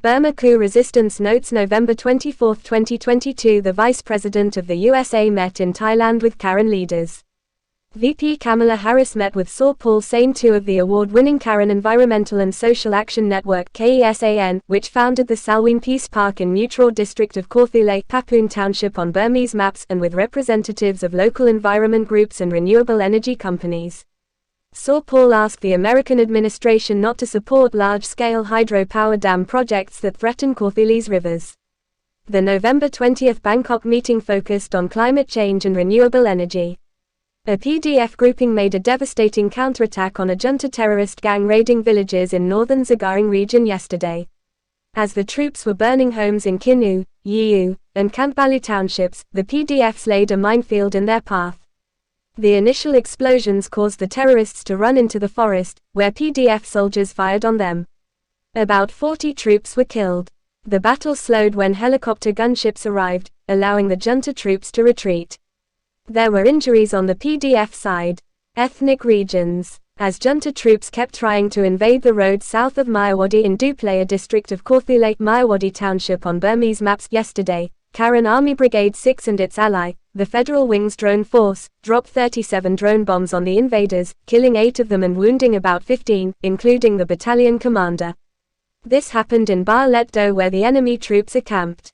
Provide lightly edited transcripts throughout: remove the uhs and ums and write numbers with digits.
Burma coup resistance notes November 24, 2022. The Vice President of the USA met in Thailand with Karen leaders. VP Kamala Harris met with Saw Paul Sein Thu of the award-winning Karen Environmental and Social Action Network (KESAN), which founded the Salween Peace Park in Mutraw District of Kawthoolei, Papun Township on Burmese maps, and with representatives of local environment groups and renewable energy companies. Saw Paul asked the American administration not to support large-scale hydropower dam projects that threaten Kawthoolei's rivers. The November 20 Bangkok meeting focused on climate change and renewable energy. A PDF grouping made a devastating counterattack on a junta terrorist gang raiding villages in northern Sagaing Region yesterday. As the troops were burning homes in Khin Oo, and Kantbalu townships, the PDFs laid a minefield in their path. The initial explosions caused the terrorists to run into the forest, where PDF soldiers fired on them. About 40 troops were killed. The battle slowed when helicopter gunships arrived, allowing the junta troops to retreat. There were injuries on the PDF side. Ethnic regions. As junta troops kept trying to invade the road south of Mutraw in Duplea district of Kawthoolei, Mutraw Township on Burmese maps yesterday, Karen Army Brigade 6 and its ally, the Federal Wings Drone Force, dropped 37 drone bombs on the invaders, killing 8 of them and wounding about 15, including the battalion commander. This happened in Ba Let Do, where the enemy troops are camped.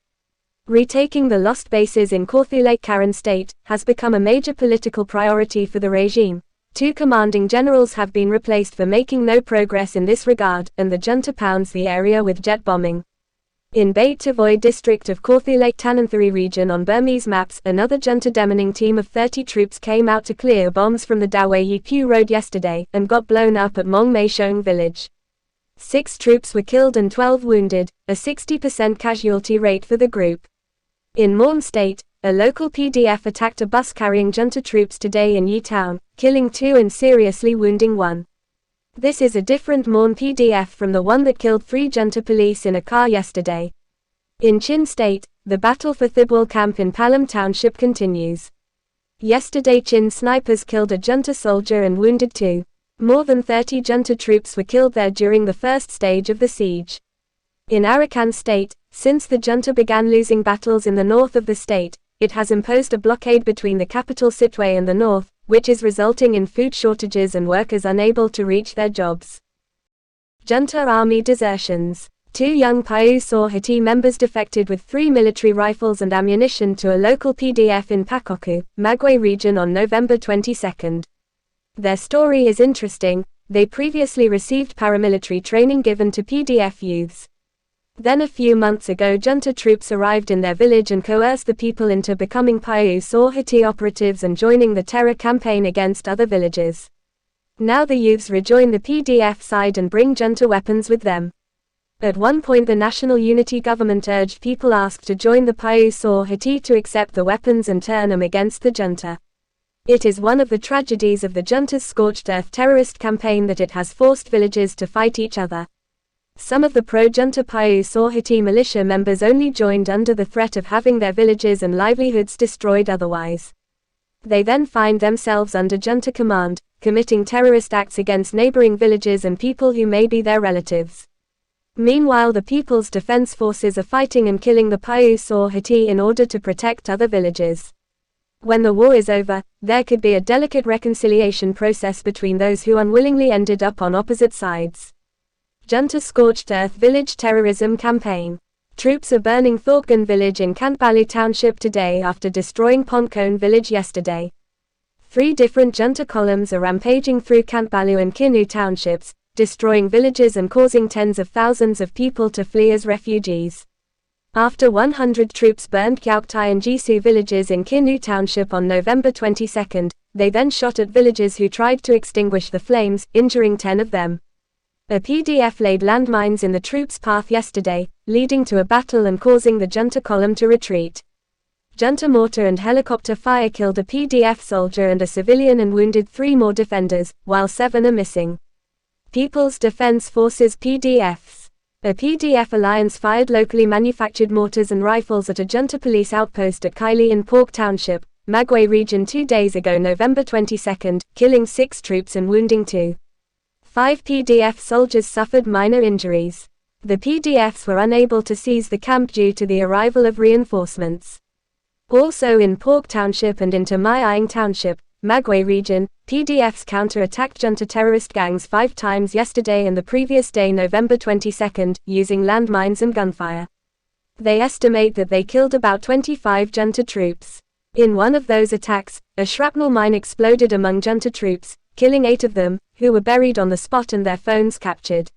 Retaking the lost bases in Kawthoolei, Karen State, has become a major political priority for the regime. 2 commanding generals have been replaced for making no progress in this regard, and the junta pounds the area with jet bombing. In Mutraw District of Kawthoolei, Thailand region on Burmese maps, another junta demining team of 30 troops came out to clear bombs from the Dawei Pu road yesterday, and got blown up at Mong Mai Shong village. 6 troops were killed and 12 wounded, a 60% casualty rate for the group. In Mutraw State, a local PDF attacked a bus carrying junta troops today in Yi Town, killing 2 and seriously wounding 1. This is a different Mutraw PDF from the one that killed 3 junta police in a car yesterday. In Chin State, the battle for Thibwal camp in Palam Township continues. Yesterday Chin snipers killed a junta soldier and wounded 2. More than 30 junta troops were killed there during the first stage of the siege. In Arakan State, since the junta began losing battles in the north of the state, it has imposed a blockade between the capital Sittwe and the north, which is resulting in food shortages and workers unable to reach their jobs. Junta army desertions. 2 young Paiu Saw Hati members defected with 3 military rifles and ammunition to a local PDF in Pakoku, Magwe region on November 22. Their story is interesting. They previously received paramilitary training given to PDF youths. Then a few months ago junta troops arrived in their village and coerced the people into becoming Paiu Saw Hati operatives and joining the terror campaign against other villages. Now the youths rejoin the PDF side and bring junta weapons with them. At one point the National Unity Government urged people asked to join the Paiu Saw Hati to accept the weapons and turn them against the junta. It is one of the tragedies of the junta's scorched earth terrorist campaign that it has forced villages to fight each other. Some of the pro-junta Paiu Saw Hati militia members only joined under the threat of having their villages and livelihoods destroyed otherwise. They then find themselves under junta command, committing terrorist acts against neighboring villages and people who may be their relatives. Meanwhile the People's Defense Forces are fighting and killing the Paiu Saw Hati in order to protect other villages. When the war is over, there could be a delicate reconciliation process between those who unwillingly ended up on opposite sides. Junta Scorched Earth Village Terrorism Campaign. Troops are burning Thorgan village in Kantbalu Township today after destroying Ponkone village yesterday. 3 different junta columns are rampaging through Kantbalu and Khin Oo townships, destroying villages and causing tens of thousands of people to flee as refugees. After 100 troops burned Kyauktai and Jisoo villages in Khin Oo Township on November 22, they then shot at villagers who tried to extinguish the flames, injuring 10 of them. A PDF laid landmines in the troops' path yesterday, leading to a battle and causing the junta column to retreat. Junta mortar and helicopter fire killed a PDF soldier and a civilian and wounded 3 more defenders, while 7 are missing. People's Defense Forces PDFs. A PDF alliance fired locally manufactured mortars and rifles at a junta police outpost at Kaili in Pork Township, Magwe region 2 days ago November 22, killing 6 troops and wounding 2. 5 PDF soldiers suffered minor injuries. The PDFs were unable to seize the camp due to the arrival of reinforcements. Also in Pork Township and into My Aing Township, Magway Region, PDFs counter-attacked junta terrorist gangs 5 times yesterday and the previous day, November 22, using landmines and gunfire. They estimate that they killed about 25 junta troops. In one of those attacks, a shrapnel mine exploded among junta troops, killing 8 of them, who were buried on the spot and their phones captured.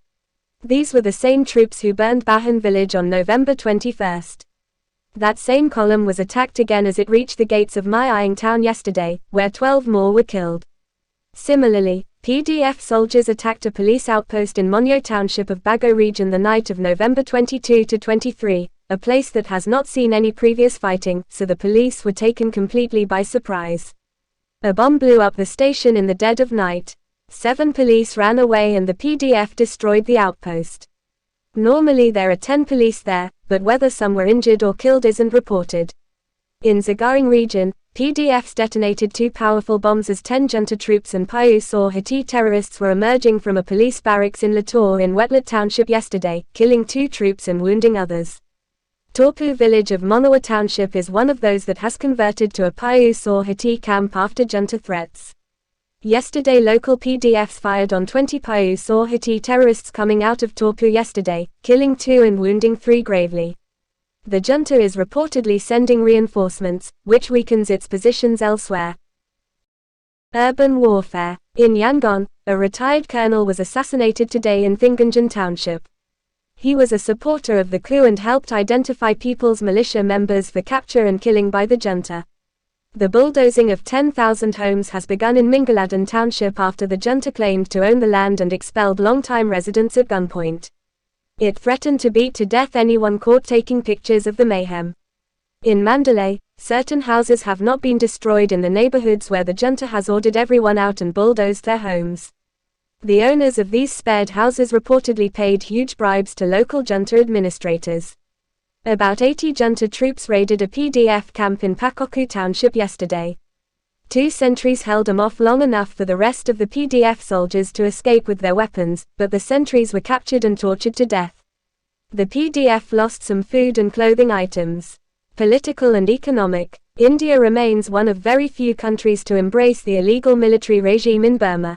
These were the same troops who burned Bahan village on November 21. That same column was attacked again as it reached the gates of My Aing town yesterday, where 12 more were killed. Similarly, PDF soldiers attacked a police outpost in Monyo Township of Bago Region the night of November 22 to 23, a place that has not seen any previous fighting, so the police were taken completely by surprise. A bomb blew up the station in the dead of night. 7 police ran away and the PDF destroyed the outpost. Normally there are 10 police there, but whether some were injured or killed isn't reported. In Sagaing Region, PDFs detonated 2 powerful bombs as 10 junta troops and Payu Saw Hati terrorists were emerging from a police barracks in Lator in Wetlet Township yesterday, killing 2 troops and wounding others. Torpu village of Monawa Township is one of those that has converted to a Payu Saw Hati camp after junta threats. Yesterday local PDFs fired on 20 Payu Saw Hati terrorists coming out of Torpu yesterday, killing 2 and wounding 3 gravely. The junta is reportedly sending reinforcements, which weakens its positions elsewhere. Urban warfare. In Yangon, a retired colonel was assassinated today in Thinganjan Township. He was a supporter of the coup and helped identify people's militia members for capture and killing by the junta. The bulldozing of 10,000 homes has begun in Mingaladan Township after the junta claimed to own the land and expelled long-time residents at gunpoint. It threatened to beat to death anyone caught taking pictures of the mayhem. In Mandalay, certain houses have not been destroyed in the neighborhoods where the junta has ordered everyone out and bulldozed their homes. The owners of these spared houses reportedly paid huge bribes to local junta administrators. About 80 junta troops raided a PDF camp in Pakoku Township yesterday. 2 sentries held them off long enough for the rest of the PDF soldiers to escape with their weapons, but the sentries were captured and tortured to death. The PDF lost some food and clothing items. Political and economic. India remains one of very few countries to embrace the illegal military regime in Burma.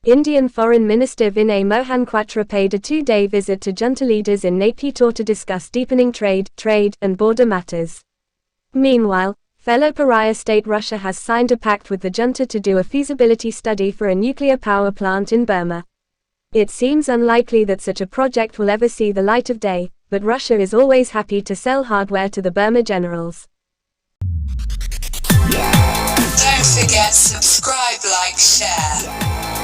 Indian Foreign Minister Vinay Mohan Quatra paid a 2-day visit to junta leaders in Naypyidaw to discuss deepening trade, and border matters. Meanwhile, fellow pariah state Russia has signed a pact with the junta to do a feasibility study for a nuclear power plant in Burma. It seems unlikely that such a project will ever see the light of day, but Russia is always happy to sell hardware to the Burma generals. Don't forget, subscribe, like, share.